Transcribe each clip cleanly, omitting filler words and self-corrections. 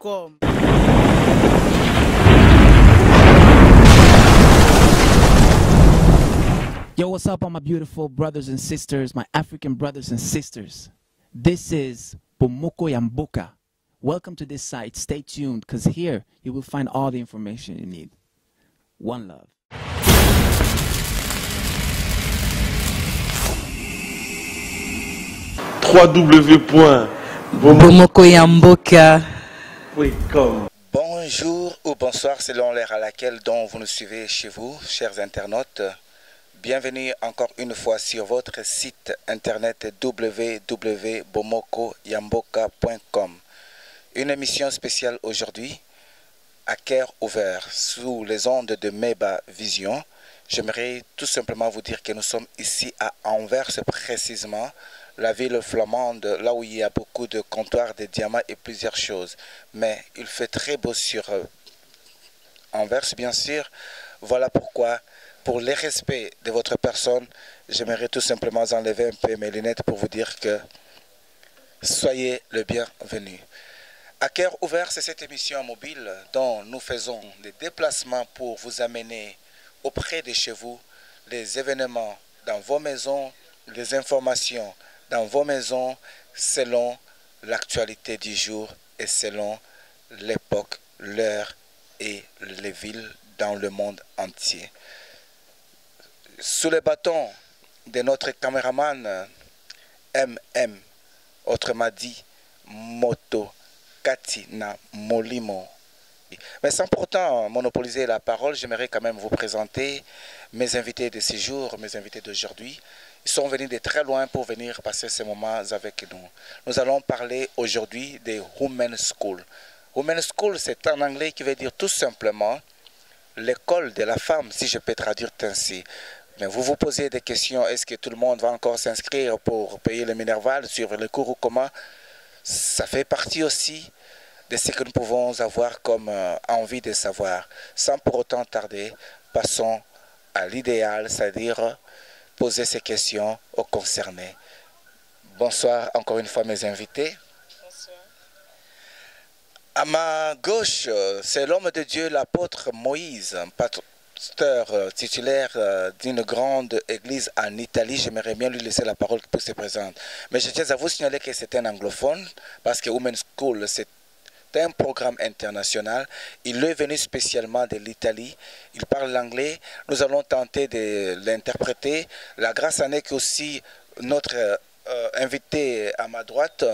Bomoko.com. Yo, what's up, all my beautiful brothers and sisters, my African brothers and sisters? This is Bomoko Yamboka. Welcome to this site. Stay tuned, because here you will find all the information you need. One love. www.bomokoyamboka.com. Bonjour ou bonsoir selon l'heure à laquelle dont vous nous suivez chez vous, chers internautes. Bienvenue encore une fois sur votre site internet www.bomokoyamboka.com. Une émission spéciale aujourd'hui, à cœur ouvert, sous les ondes de Meba Vision. J'aimerais tout simplement vous dire que nous sommes ici à Anvers, précisément, la ville flamande, là où il y a beaucoup de comptoirs, de diamants et plusieurs choses. Mais il fait très beau sur Anvers, bien sûr. Voilà pourquoi, pour le respect de votre personne, j'aimerais tout simplement enlever un peu mes lunettes pour vous dire que soyez le bienvenu. À cœur ouvert, c'est cette émission mobile dont nous faisons des déplacements pour vous amener auprès de chez vous les événements dans vos maisons, les informations dans vos maisons selon l'actualité du jour et selon l'époque, l'heure et les villes dans le monde entier. Sous le bâton de notre caméraman MM, autrement dit Moto Katina Molimo. Mais sans pourtant monopoliser la parole, j'aimerais quand même vous présenter mes invités de ce jour, mes invités d'aujourd'hui. Ils sont venus de très loin pour venir passer ces moments avec nous. Nous allons parler aujourd'hui des Women's School. Women's School, c'est en anglais qui veut dire tout simplement l'école de la femme, si je peux traduire ainsi. Mais vous vous posez des questions, est-ce que tout le monde va encore s'inscrire pour payer le Minerval, suivre les cours ou comment? Ça fait partie aussi de ce que nous pouvons avoir comme envie de savoir. Sans pour autant tarder, passons à l'idéal, c'est-à-dire poser ces questions aux concernés. Bonsoir encore une fois mes invités. Bonsoir. À ma gauche, c'est l'homme de Dieu, l'apôtre Moïse, pasteur titulaire d'une grande église en Italie. J'aimerais bien lui laisser la parole pour se présenter. Mais je tiens à vous signaler que c'est un anglophone, parce que Women's School, c'est un programme international. Il est venu spécialement de l'Italie. Il parle l'anglais. Nous allons tenter de l'interpréter. La grâce en est qu'aussi notre invité à ma droite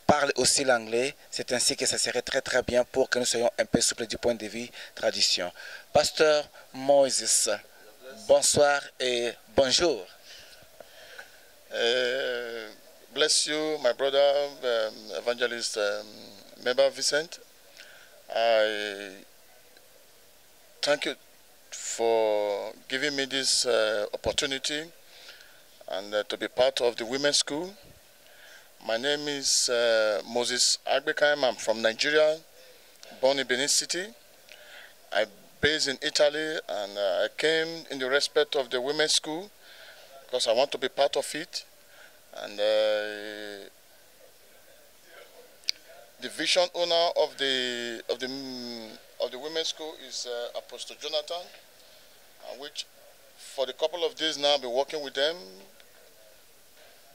parle aussi l'anglais. C'est ainsi que ça serait très très bien pour que nous soyons un peu souples du point de vue tradition. Pasteur Moses, bonsoir et bonjour. Bless you, my brother, evangelist Meba Vincent. I thank you for giving me this opportunity and to be part of the women's school. My name is Moses Agbekam. I'm from Nigeria, born in Benin City. I'm based in Italy, and I came in the respect of the women's school because I want to be part of it. And the vision owner of the women's school is Apostle Jonathan, which for the couple of days now I've been working with them,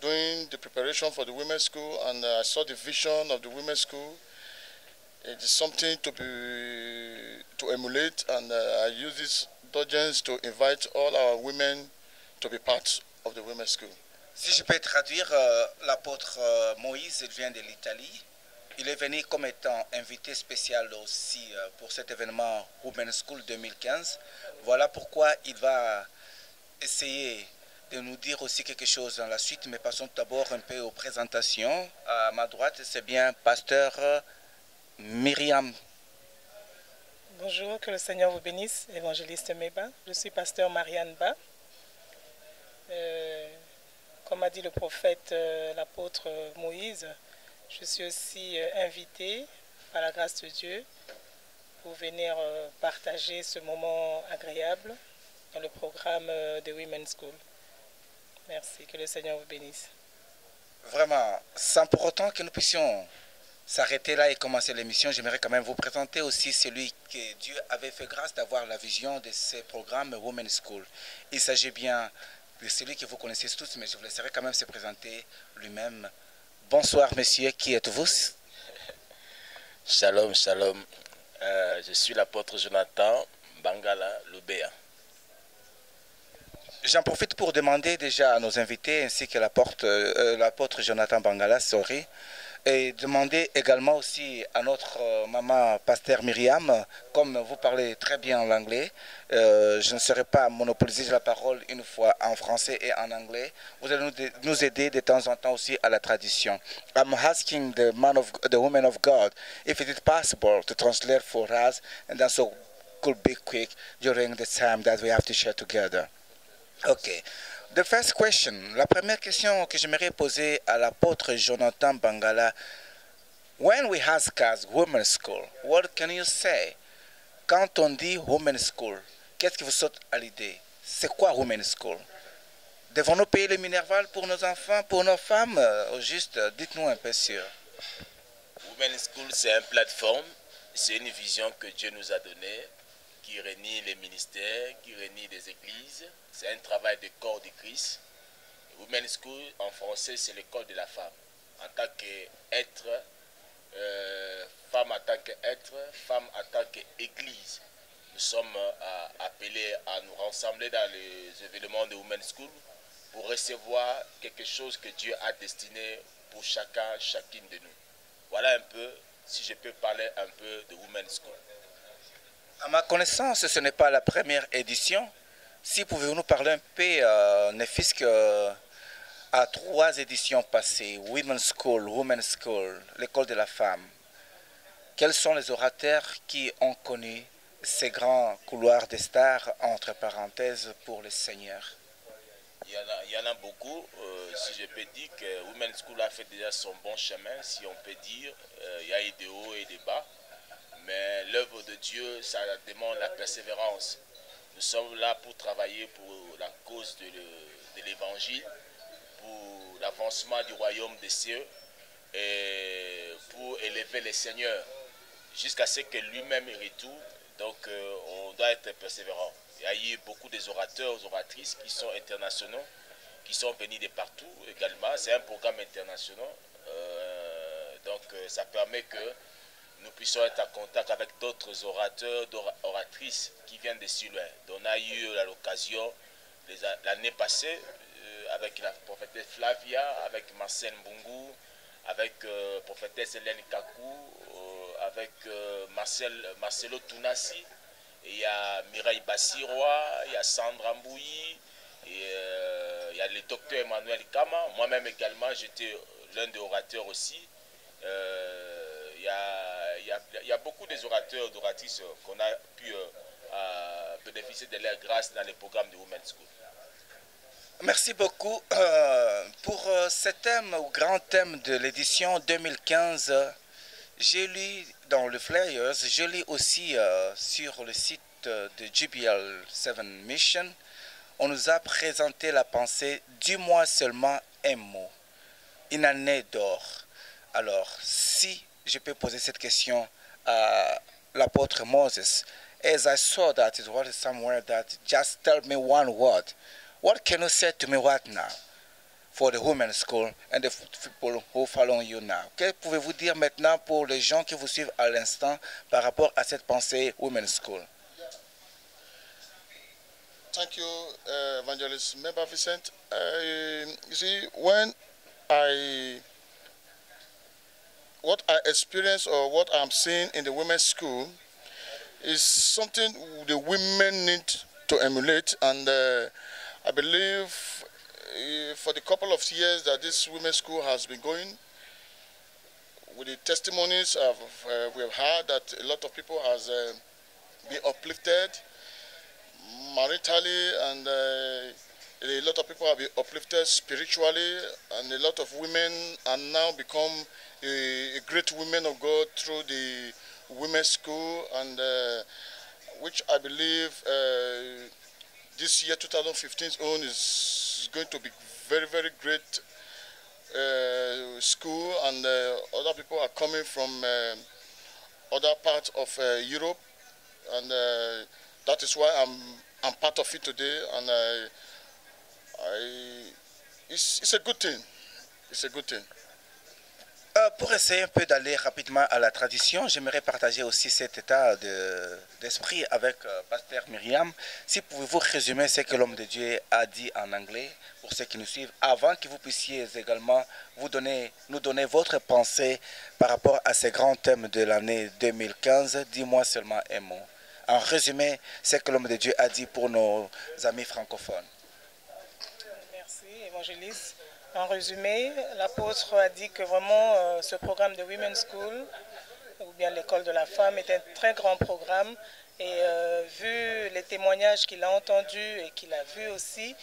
doing the preparation for the women's school, and I saw the vision of the women's school. It is something to emulate, and I use this indulgence to invite all our women to be part of the women's school. Si je peux traduire, l'apôtre Moïse, il vient de l'Italie. Il est venu comme étant invité spécial aussi pour cet événement Women's School 2015. Voilà pourquoi il va essayer de nous dire aussi quelque chose dans la suite. Mais passons d'abord un peu aux présentations. À ma droite, c'est bien pasteur Myriam. Bonjour, que le Seigneur vous bénisse, évangéliste Meba. Je suis pasteur Marianne Ba. Comme a dit le prophète, l'apôtre Moïse, je suis aussi invité par la grâce de Dieu pour venir partager ce moment agréable dans le programme de Women's School. Merci, que le Seigneur vous bénisse. Vraiment, sans pour autant que nous puissions s'arrêter là et commencer l'émission, j'aimerais quand même vous présenter aussi celui que Dieu avait fait grâce d'avoir la vision de ce programme Women's School. Il s'agit bien de celui que vous connaissez tous, mais je vous laisserai quand même se présenter lui-même. Bonsoir, messieurs, qui êtes-vous? Shalom, shalom. Je suis l'apôtre Jonathan Bangala Lubea. J'en profite pour demander déjà à nos invités ainsi que l'apôtre Jonathan Bangala, et demander également aussi à notre maman pasteur Myriam, comme vous parlez très bien l'anglais, je ne serai pas monopoliser la parole une fois en français et en anglais. Vous allez nous aider de temps en temps aussi à la tradition. I'm asking the woman of God if it is possible to translate for us, and also could be quick during the time that we have to share together. Okay. The first question, la première question que j'aimerais poser à l'apôtre Jonathan Bangala, when we ask us women's school, what can you say? Quand on dit women's school, qu'est-ce qui vous saute à l'idée? C'est quoi women's school? Devons-nous payer le minerval pour nos enfants, pour nos femmes? Au juste, dites-nous un peu sur. Women's School, c'est une plateforme, c'est une vision que Dieu nous a donnée, qui réunit les ministères, qui réunit les églises. C'est un travail de corps de Christ. Women's School, en français, c'est l'école de la femme. En tant qu'être, femme en tant qu'être, femme en tant qu'église. Nous sommes appelés à nous rassembler dans les événements de Women's School pour recevoir quelque chose que Dieu a destiné pour chacune de nous. Voilà un peu, si je peux parler un peu de Women's School. À ma connaissance, ce n'est pas la première édition. Si pouvez-vous nous parler un peu, ne fût-ce qu'à 3 éditions passées, Women's School, l'école de la femme. Quels sont les orateurs qui ont connu ces grands couloirs des stars, entre parenthèses, pour le Seigneur? Il y en a beaucoup. Si je peux dire que Women's School a fait déjà son bon chemin, si on peut dire. Il y a eu des hauts et des bas. Mais l'œuvre de Dieu, ça demande la persévérance. Nous sommes là pour travailler pour la cause de l'évangile, pour l'avancement du royaume des cieux et pour élever les seigneurs jusqu'à ce que lui-même retourne. Donc on doit être persévérant. Il y a eu beaucoup des orateurs, oratrices qui sont internationaux, qui sont venus de partout également. C'est un programme international. Donc ça permet que nous puissions être en contact avec d'autres orateurs, oratrices qui viennent de si loin. On a eu l'occasion l'année passée avec la prophétesse Flavia, avec Marcel Mbungu, avec prophétesse Hélène Kakou, avec Marcelo Tunasi, et il y a Mireille Bassirois, il y a Sandra Mbouyi, et il y a le docteur Emmanuel Kama. Moi-même également, j'étais l'un des orateurs aussi. Il y a beaucoup des orateurs, d'oratrices qu'on a pu bénéficier de leur grâce dans les programmes de Women's School. Merci beaucoup. Pour ce thème, ou grand thème de l'édition 2015, j'ai lu dans le Flyers, je lis aussi sur le site de GBL 7 Mission, on nous a présenté la pensée du mois seulement un mot, une année d'or. Alors, si je peux poser cette question à l'apôtre Moses, as I saw that it was somewhere that just tell me one word, what can you say to me right now for the women's school and the people who follow you now? Que pouvez-vous dire maintenant pour les gens qui vous suivent à l'instant par rapport à cette pensée women's school? Thank you, Evangelist Member Vincent. You see, what I experience or what I'm seeing in the women's school is something the women need to emulate, and I believe for the couple of years that this women's school has been going, with the testimonies we have heard, that a lot of people has been uplifted maritally, and a lot of people have been uplifted spiritually, and a lot of women are now become a great women of God through the women's school, and which I believe this year 2015's own is going to be very, very great school, and other people are coming from other parts of Europe, and that is why I'm part of it today, and it's a good thing. It's a good thing. Pour essayer un peu d'aller rapidement à la tradition, j'aimerais partager aussi cet état d'esprit avec Pasteur Myriam. Si pouvez-vous résumer ce que l'homme de Dieu a dit en anglais pour ceux qui nous suivent, avant que vous puissiez également nous donner votre pensée par rapport à ces grands thèmes de l'année 2015. Dis-moi seulement un mot. En résumé, ce que l'homme de Dieu a dit pour nos amis francophones. Merci, évangéliste. En résumé, l'apôtre a dit que vraiment ce programme de Women's School, ou bien l'école de la femme, est un très grand programme. Et vu les témoignages qu'il a entendus et qu'il a vus aussi,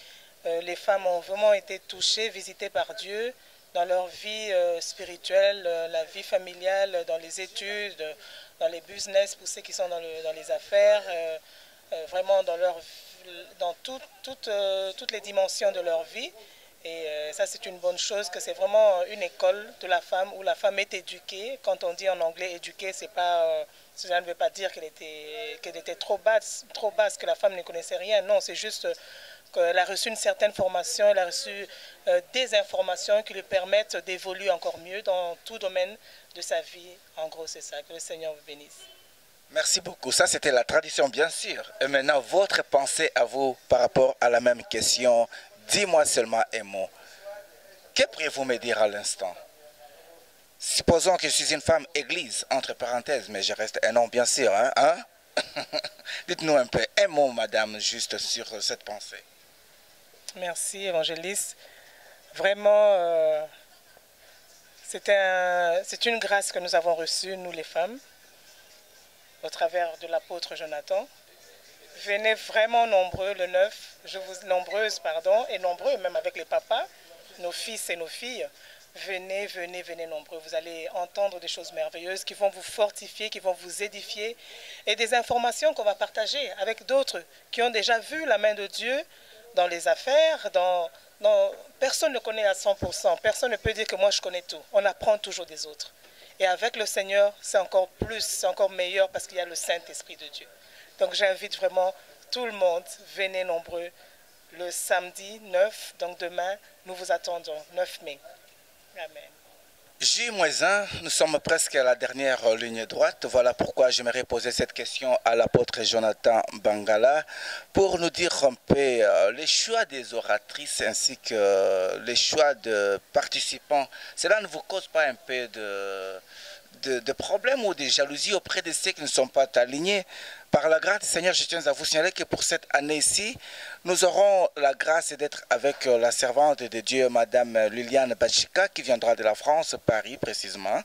les femmes ont vraiment été touchées, visitées par Dieu dans leur vie spirituelle, la vie familiale, dans les études, dans les business, pour ceux qui sont dans les affaires, vraiment dans toutes les dimensions de leur vie. Et ça, c'est une bonne chose, que c'est vraiment une école de la femme où la femme est éduquée. Quand on dit en anglais éduquée, cela ne veut pas dire qu'elle était trop basse, que la femme ne connaissait rien. Non, c'est juste qu'elle a reçu une certaine formation, elle a reçu des informations qui lui permettent d'évoluer encore mieux dans tout domaine de sa vie. En gros, c'est ça. Que le Seigneur vous bénisse. Merci beaucoup. Ça, c'était la tradition, bien sûr. Et maintenant, votre pensée à vous par rapport à la même question. Dis-moi seulement un mot. Que pourriez-vous me dire à l'instant? Supposons que je suis une femme église, entre parenthèses, mais je reste un homme, bien sûr. Hein? Dites-nous un peu, un mot, madame, juste sur cette pensée. Merci, évangéliste. Vraiment, c'est une grâce que nous avons reçue, nous les femmes, au travers de l'apôtre Jonathan. Venez vraiment nombreux le 9, nombreuses, et nombreux même avec les papas, nos fils et nos filles. Venez nombreux. Vous allez entendre des choses merveilleuses qui vont vous fortifier, qui vont vous édifier, et des informations qu'on va partager avec d'autres qui ont déjà vu la main de Dieu dans les affaires. Personne ne connaît à 100%. Personne ne peut dire que moi je connais tout. On apprend toujours des autres. Et avec le Seigneur, c'est encore plus, c'est encore meilleur parce qu'il y a le Saint-Esprit de Dieu. Donc j'invite vraiment tout le monde, venez nombreux le samedi 9, donc demain, nous vous attendons, 9 mai. Amen. J-1, nous sommes presque à la dernière ligne droite. Voilà pourquoi j'aimerais poser cette question à l'apôtre Jonathan Bangala pour nous dire un peu les choix des oratrices ainsi que les choix de participants. Cela ne vous cause pas un peu de problèmes ou de jalousie auprès de ceux qui ne sont pas alignés? Par la grâce du Seigneur, je tiens à vous signaler que pour cette année-ci, nous aurons la grâce d'être avec la servante de Dieu, Madame Liliane Bachika, qui viendra de la France, Paris précisément.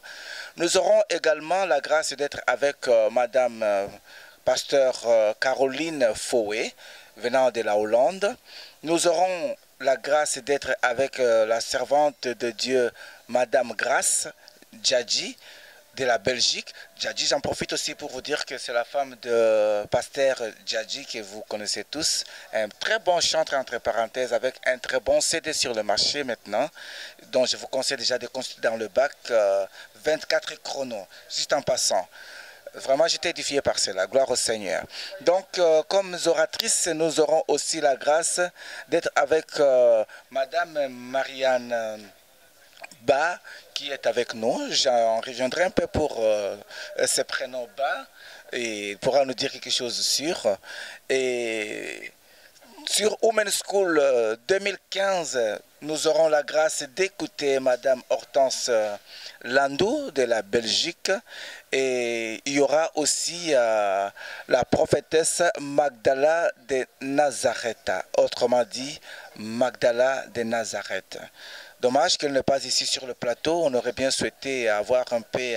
Nous aurons également la grâce d'être avec Madame Pasteur Caroline Fouet, venant de la Hollande. Nous aurons la grâce d'être avec la servante de Dieu, Madame Grace Djadji, de la Belgique. Djadji, j'en profite aussi pour vous dire que c'est la femme de Pasteur Djadji que vous connaissez tous. Un très bon chanteur, entre parenthèses, avec un très bon CD sur le marché maintenant, dont je vous conseille déjà de consulter dans le bac 24 chronos, juste en passant. Vraiment, j'étais édifié par cela. Gloire au Seigneur. Donc, comme oratrice, nous aurons aussi la grâce d'être avec Madame Marianne Ba, qui est avec nous. J'en reviendrai un peu pour ce prénom Ba, et il pourra nous dire quelque chose sur. Et sur Women's School 2015, nous aurons la grâce d'écouter Madame Hortense Landou de la Belgique, et il y aura aussi la prophétesse Magdala de Nazareth, autrement dit Magdala de Nazareth. Dommage qu'elle n'est pas ici sur le plateau. On aurait bien souhaité avoir un peu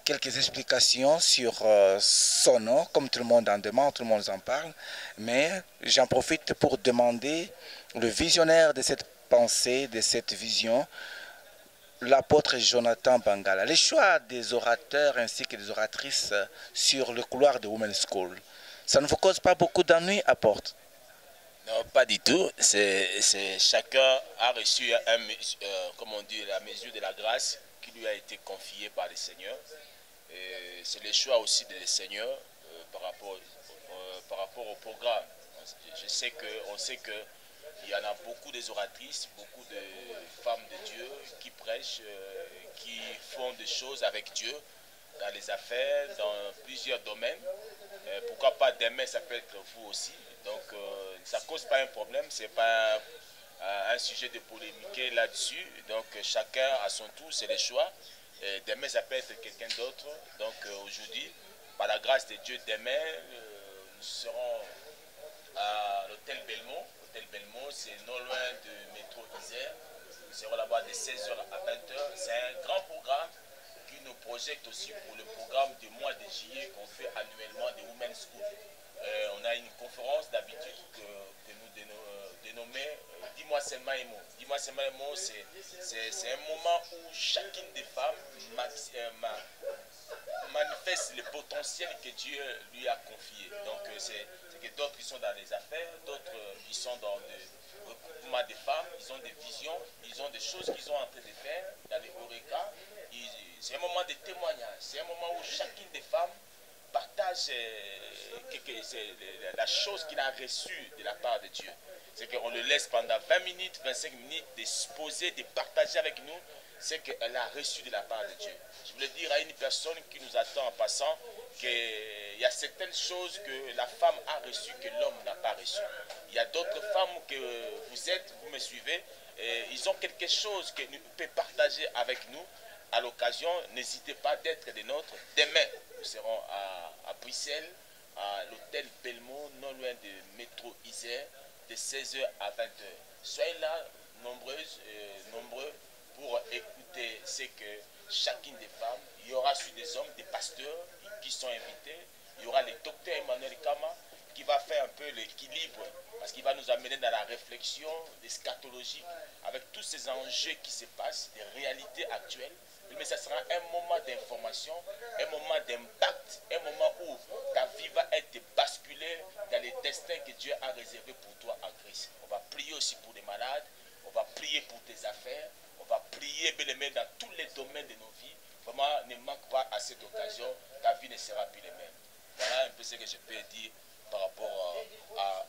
quelques explications sur son nom, comme tout le monde en demande, tout le monde en parle. Mais j'en profite pour demander le visionnaire de cette pensée, de cette vision, l'apôtre Jonathan Bangala. Les choix des orateurs ainsi que des oratrices sur le couloir de Women's School, ça ne vous cause pas beaucoup d'ennuis, apôtre? Non, pas du tout. Chacun a reçu, comme on dit, la mesure de la grâce qui lui a été confiée par le Seigneur. C'est le choix aussi du Seigneur par rapport au programme. On sait qu'il y en a beaucoup des oratrices, beaucoup de femmes de Dieu qui prêchent, qui font des choses avec Dieu dans les affaires, dans plusieurs domaines. Pourquoi pas demain, ça peut être vous aussi. Donc ça ne cause pas un problème, ce n'est pas un sujet de polémiquer là-dessus. Donc chacun à son tour, c'est le choix. Demain, ça peut être quelqu'un d'autre. Donc aujourd'hui, par la grâce de Dieu, demain, nous serons à l'hôtel Belmont. L'hôtel Belmont, c'est non loin de métro Isère. Nous serons là-bas de 16h à 20h. C'est un grand programme qui nous projette aussi pour le programme du mois de juillet qu'on fait annuellement de Women's School. On a une conférence d'habitude que nous dénommons Dis-moi seulement un mot. Dis-moi seulement un mot, c'est un moment où chacune des femmes manifeste le potentiel que Dieu lui a confié. Donc c'est que d'autres qui sont dans les affaires, d'autres qui sont dans le regroupement des femmes, ils ont des visions, ils ont des choses qu'ils sont en train de faire dans les Horeca. C'est un moment de témoignage, c'est un moment où chacune des femmes partage la chose qu'il a reçue de la part de Dieu. C'est qu'on le laisse pendant 20 minutes, 25 minutes d'exposer, de partager avec nous ce qu'elle a reçu de la part de Dieu. Je voulais dire à une personne qui nous attend en passant qu'il y a certaines choses que la femme a reçues que l'homme n'a pas reçues. Il y a d'autres femmes que vous me suivez, et ils ont quelque chose que nous pouvons partager avec nous. À l'occasion, n'hésitez pas d'être des nôtres. Demain, nous serons à Bruxelles, à l'hôtel Belmont, non loin de métro Isère, de 16h à 20h. Soyez là, nombreuses, nombreux, pour écouter ce que chacune des femmes, il y aura sur des hommes, des pasteurs qui sont invités, il y aura le docteur Emmanuel Kama qui va faire un peu l'équilibre, parce qu'il va nous amener dans la réflexion eschatologique avec tous ces enjeux qui se passent, des réalités actuelles. Mais ça sera un moment d'information, un moment d'impact, un moment où ta vie va être basculée dans les destins que Dieu a réservés pour toi en Christ. On va prier aussi pour les malades, on va prier pour tes affaires, on va prier, bien aimé, dans tous les domaines de nos vies. Vraiment, ne manque pas à cette occasion, ta vie ne sera plus la même. Voilà un peu ce que je peux dire par rapport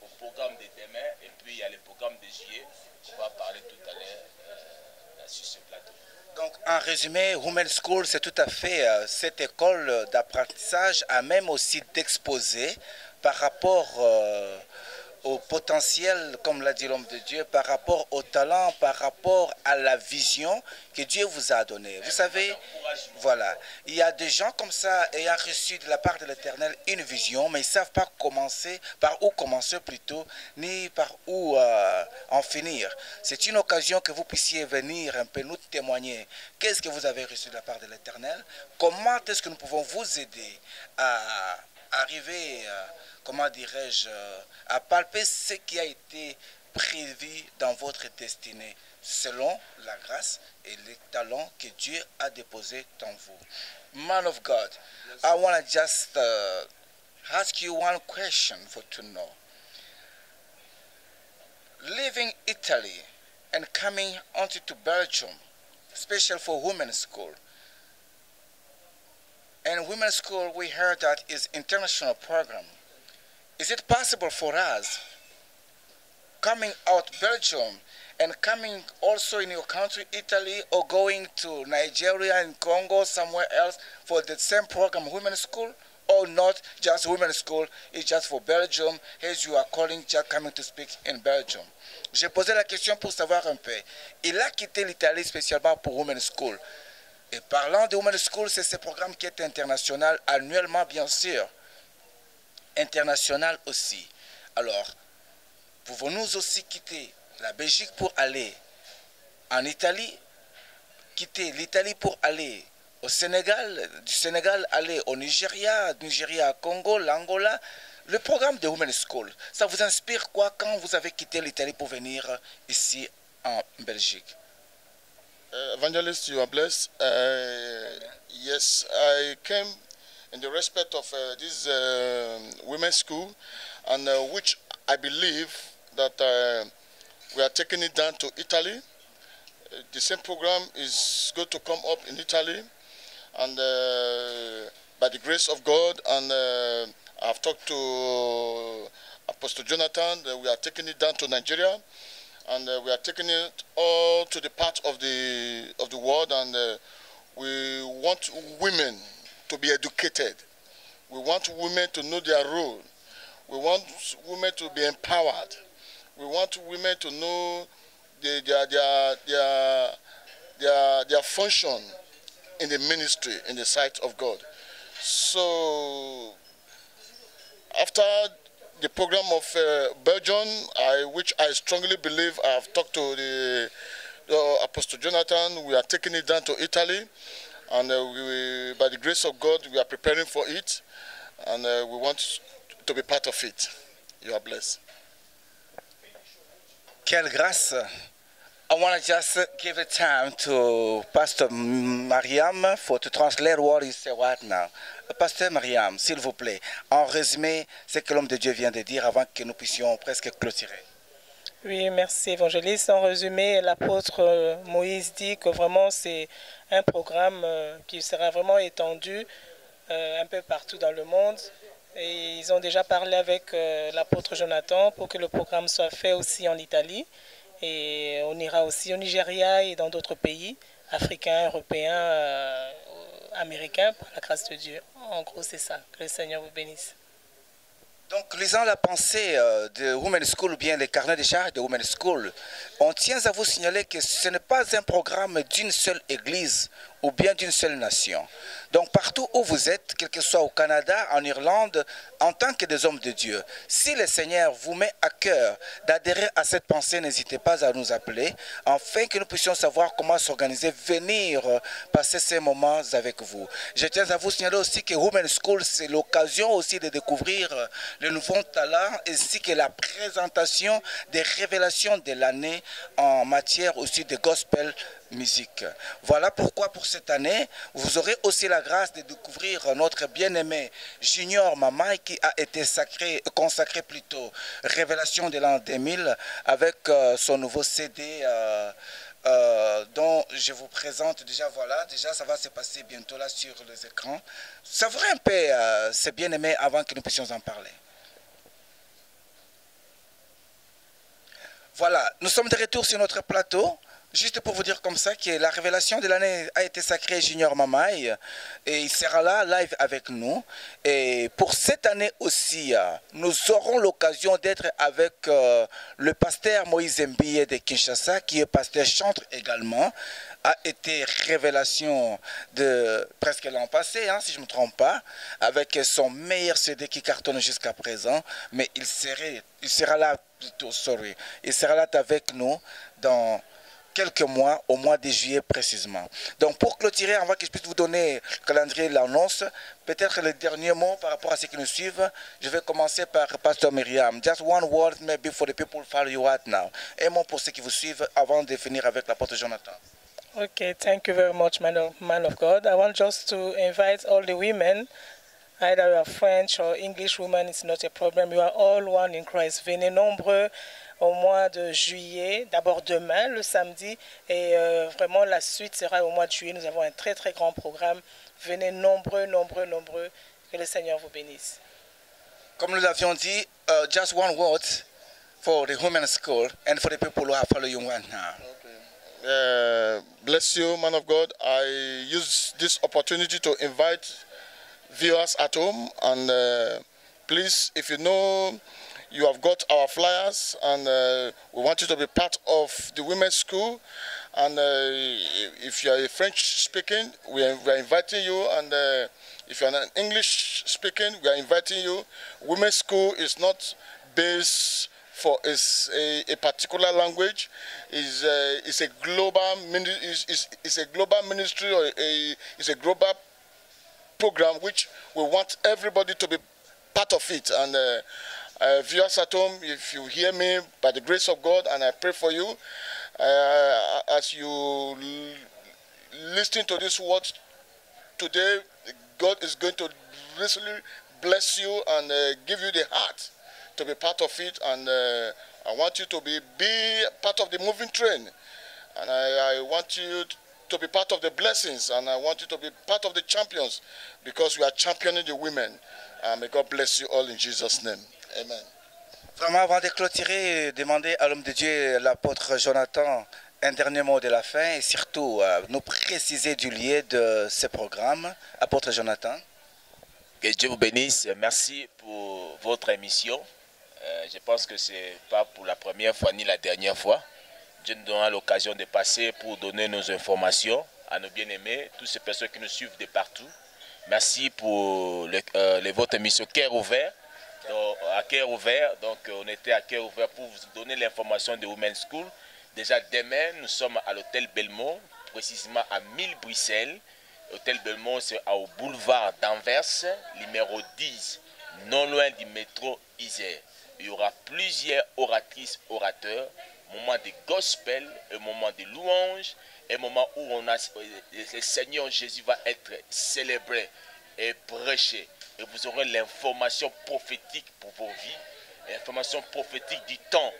au programme de demain, et puis il y a le programme de juillet, on va parler tout à l'heure sur ce plateau. Donc, en résumé, Women's School, c'est tout à fait cette école d'apprentissage à même aussi d'exposer par rapport au potentiel, comme l'a dit l'homme de Dieu, par rapport au talent, par rapport à la vision que Dieu vous a donnée. Vous savez, voilà, il y a des gens comme ça ayant reçu de la part de l'Éternel une vision, mais ils ne savent pas par où commencer plutôt, ni par où en finir. C'est une occasion que vous puissiez venir un peu nous témoigner. Qu'est-ce que vous avez reçu de la part de l'Éternel? Comment est-ce que nous pouvons vous aider à arriver, comment dirais-je, à palper ce qui a été prévu dans votre destinée, selon la grâce et les talents que Dieu a déposés en vous. Man of God, I want to just ask you one question to know. Leaving Italy and coming onto to Belgium, especially for women's school. And women's school, we heard that is international program. Is it possible for us, coming out Belgium and coming also in your country, Italy, or going to Nigeria and Congo, somewhere else, for the same program, women's school, or not just women's school, it's just for Belgium, as you are calling, just coming to speak in Belgium? J'ai posé la question pour savoir un peu. Il a quitté l'Italie spécialement pour women's school. Et parlant de women's school, c'est ce programme qui est international, annuellement bien sûr. International aussi. Alors, pouvons-nous aussi quitter la Belgique pour aller en Italie, quitter l'Italie pour aller au Sénégal, du Sénégal aller au Nigeria, du Nigeria au Congo, l'Angola? Le programme de Women's School, ça vous inspire quoi quand vous avez quitté l'Italie pour venir ici en Belgique? Evangelist, you are blessed. Yes, I came in the respect of this women's school, and which I believe that we are taking it down to Italy. The same program is going to come up in Italy, and by the grace of God, and I've talked to Apostle Jonathan, we are taking it down to Nigeria, and we are taking it all to the part of the world, and we want women to be educated. We want women to know their role. We want women to be empowered. We want women to know their function in the ministry, in the sight of God. So after the program of Belgium, which I strongly believe, I have talked to the Apostle Jonathan, we are taking it down to Italy, and by the grace of God, we are preparing for it, and we want to be part of it. You are blessed. Quelle grâce. I want to just give the time to Pastor Mariam to translate what you say right now. Pasteur Mariam, s'il vous plaît, en résumé, ce que l'homme de Dieu vient de dire avant que nous puissions presque clôturer. Oui, merci évangéliste. En résumé, l'apôtre Moïse dit que vraiment c'est un programme qui sera vraiment étendu un peu partout dans le monde. Et ils ont déjà parlé avec l'apôtre Jonathan pour que le programme soit fait aussi en Italie. Et on ira aussi au Nigeria et dans d'autres pays, africains, européens, américains, par la grâce de Dieu. En gros, c'est ça. Que le Seigneur vous bénisse. Donc, lisant la pensée de Women's School ou bien les carnets de charges de Women's School, on tient à vous signaler que ce n'est pas un programme d'une seule église ou bien d'une seule nation. Donc, partout où vous êtes, quel que soit au Canada, en Irlande, en tant que des hommes de Dieu, si le Seigneur vous met à cœur d'adhérer à cette pensée, n'hésitez pas à nous appeler, afin que nous puissions savoir comment s'organiser, venir passer ces moments avec vous. Je tiens à vous signaler aussi que Women's School, c'est l'occasion aussi de découvrir le nouveau talent, ainsi que la présentation des révélations de l'année en matière aussi de gospel musique. Voilà pourquoi pour cette année, vous aurez aussi la grâce de découvrir notre bien-aimé Junior Mamai qui a été consacré plutôt Révélation de l'an 2000 avec son nouveau CD dont je vous présente déjà. Voilà, déjà ça va se passer bientôt là sur les écrans. Savourez un peu ce bien-aimé avant que nous puissions en parler. Voilà, nous sommes de retour sur notre plateau. Juste pour vous dire comme ça que la révélation de l'année a été sacrée Junior Mamai et il sera là live avec nous. Et pour cette année aussi, nous aurons l'occasion d'être avec le pasteur Moïse Mbiye de Kinshasa, qui est pasteur chantre également. A été révélation de presque l'an passé, hein, si je ne me trompe pas, avec son meilleur CD qui cartonne jusqu'à présent. Mais il sera là plutôt, il sera là avec nous dans quelques mois, au mois de juillet précisément. Donc pour clôturer, avant que je puisse vous donner le calendrier de l'annonce, peut-être le dernier mot par rapport à ceux qui nous suivent, je vais commencer par Pastor Myriam. Just one word maybe for the people who follow you right now. Un mot pour ceux qui vous suivent avant de finir avec l'apôtre Jonathan. Okay, thank you very much, man of God. I want just to invite all the women, either you are French or English women, it's not a problem. You are all one in Christ. Venez nombreux au mois de juillet, d'abord demain, le samedi, et vraiment la suite sera au mois de juillet. Nous avons un très très grand programme. Venez nombreux, nombreux, nombreux. Que le Seigneur vous bénisse. Comme nous l'avions dit, just one word for the Women's School and for the people who are following you right now. Bless you, man of God. I use this opportunity to invite viewers at home, and please, if you know you have got our flyers, and we want you to be part of the women's school, and if you are a French speaking, we are inviting you, and if you are an English speaking, we are inviting you. Women's school is not based for a particular language. It's a global ministry, or it's a global program which we want everybody to be part of it. And viewers at home, if you hear me, by the grace of God, and I pray for you, as you listen to this word today, God is going to recently bless you and give you the heart to be part of it, and I want you to be part of the moving train. And I want you to be part of the blessings. And I want you to be part of the champions. Because we are championing the women. And may God bless you all in Jesus' name. Amen. Vraiment, avant de clôturer, demander à l'homme de Dieu, l'apôtre Jonathan, un dernier mot de la fin et surtout nous préciser du lieu de ce programme. Apôtre Jonathan. Que Dieu vous bénisse. Merci pour votre émission. Je pense que ce n'est pas pour la première fois ni la dernière fois. Dieu nous donnera l'occasion de passer pour donner nos informations à nos bien-aimés, toutes ces personnes qui nous suivent de partout. Merci pour votre émission Cœur ouvert. Donc, à Cœur ouvert, donc on était à Cœur ouvert pour vous donner l'information de Women's School. Déjà demain, nous sommes à l'hôtel Belmont, précisément à 1000 Bruxelles. L'hôtel Belmont, c'est au boulevard d'Anvers, numéro 10, non loin du métro Isère. Il y aura plusieurs oratrices, orateurs, moment de gospel, un moment de louange, un moment où le Seigneur Jésus va être célébré et prêché. Et vous aurez l'information prophétique pour vos vies, l'information prophétique du temps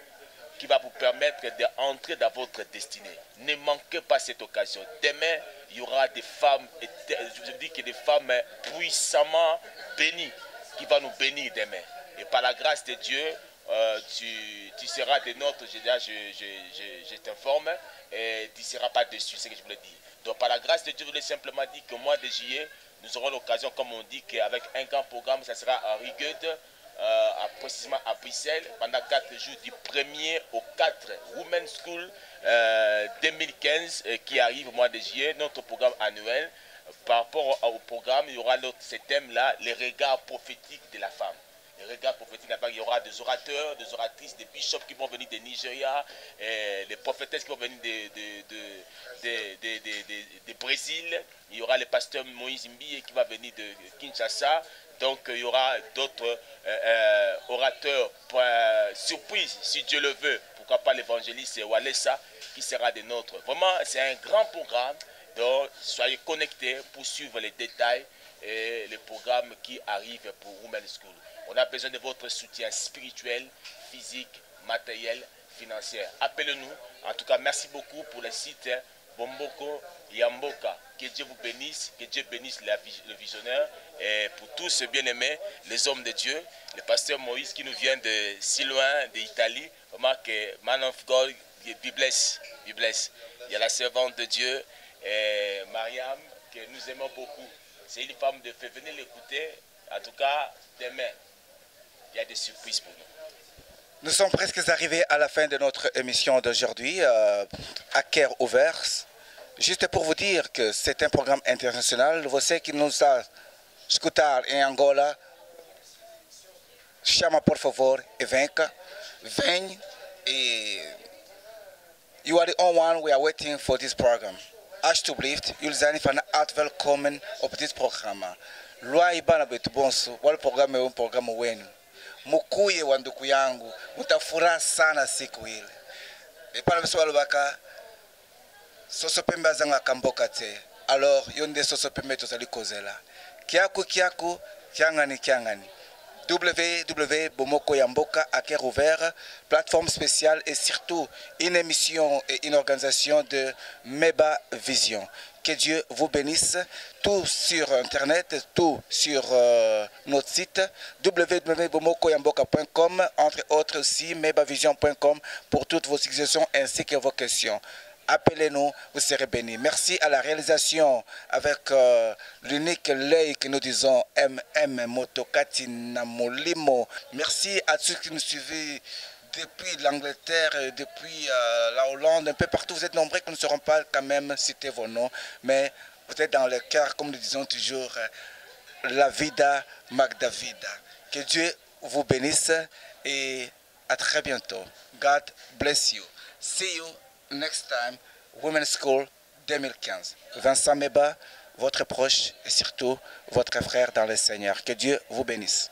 qui va vous permettre d'entrer dans votre destinée. Ne manquez pas cette occasion. Demain, il y aura des femmes, je vous dis que des femmes puissamment bénies qui vont nous bénir demain. Et par la grâce de Dieu, tu seras des nôtres, je t'informe, et tu ne seras pas déçu, c'est ce que je voulais dire. Donc par la grâce de Dieu, je voulais simplement dire qu'au mois de juillet, nous aurons l'occasion, comme on dit, qu'avec un grand programme, ça sera à Rigueude, précisément à Bruxelles, pendant 4 jours, du 1er au 4 Women's School 2015, qui arrive au mois de juillet, notre programme annuel. Par rapport au programme, il y aura ce thème-là, les regards prophétiques de la femme. Les regards prophétiques de la femme, il y aura des orateurs, des oratrices, des bishops qui vont venir de Nigeria, les prophétesses qui vont venir de Brésil. Il y aura le pasteur Moïse Mbi qui va venir de Kinshasa. Donc il y aura d'autres orateurs surprises, si Dieu le veut. Pourquoi pas l'évangéliste Walesa qui sera des nôtres. Vraiment, c'est un grand programme. Donc soyez connectés pour suivre les détails et les programmes qui arrivent pour Women's School. On a besoin de votre soutien spirituel, physique, matériel, financier. Appelez-nous. En tout cas, merci beaucoup pour le site Bomboko Yamboka. Que Dieu vous bénisse, que Dieu bénisse le visionnaire. Et pour tous ceux bien-aimés, les hommes de Dieu, le pasteur Moïse qui nous vient de si loin, d'Italie, vraiment que Man of God, be blessed, be blessed. Il y a la servante de Dieu, et Mariam, que nous aimons beaucoup. C'est une femme de feu. Venez l'écouter. En tout cas, demain, il y a des surprises pour nous. Nous sommes presque arrivés à la fin de notre émission d'aujourd'hui, à Cœur ouvert. Juste pour vous dire que c'est un programme international. Você que nos a escutar em Angola, chama por favor e vem e you are the only one we are waiting for this program. Alsjeblieft, jullie zijn van harte welkom op dit programma. Lwa ibana betu bonso, wale programma is een programma wenu. Mukuye wa ndugu yangu, mutafurahi sana siku ile. Epana beso walubaka, soso pembe zanga kamboka te. Alors, yonde soso pembe tozali kozela. Kiaku, kiangani. www.bomoko Yamboka à Cœur ouvert, plateforme spéciale et surtout une émission et une organisation de Meba Vision. Que Dieu vous bénisse. Tout sur Internet, tout sur notre site www.bomokoyamboka.com, entre autres aussi mebavision.com pour toutes vos suggestions ainsi que vos questions. Appelez-nous, vous serez bénis. Merci à la réalisation avec l'unique l'œil que nous disons MM Motokati Namolimo. Merci à ceux qui nous suivent depuis l'Angleterre, depuis la Hollande, un peu partout. Vous êtes nombreux que nous ne saurons pas quand même citer vos noms, mais vous êtes dans le cœur, comme nous disons toujours, la vida Magdavida. Que Dieu vous bénisse et à très bientôt. God bless you. See you next time, Women's School 2015. Vincent Meba, votre proche et surtout votre frère dans le Seigneur. Que Dieu vous bénisse.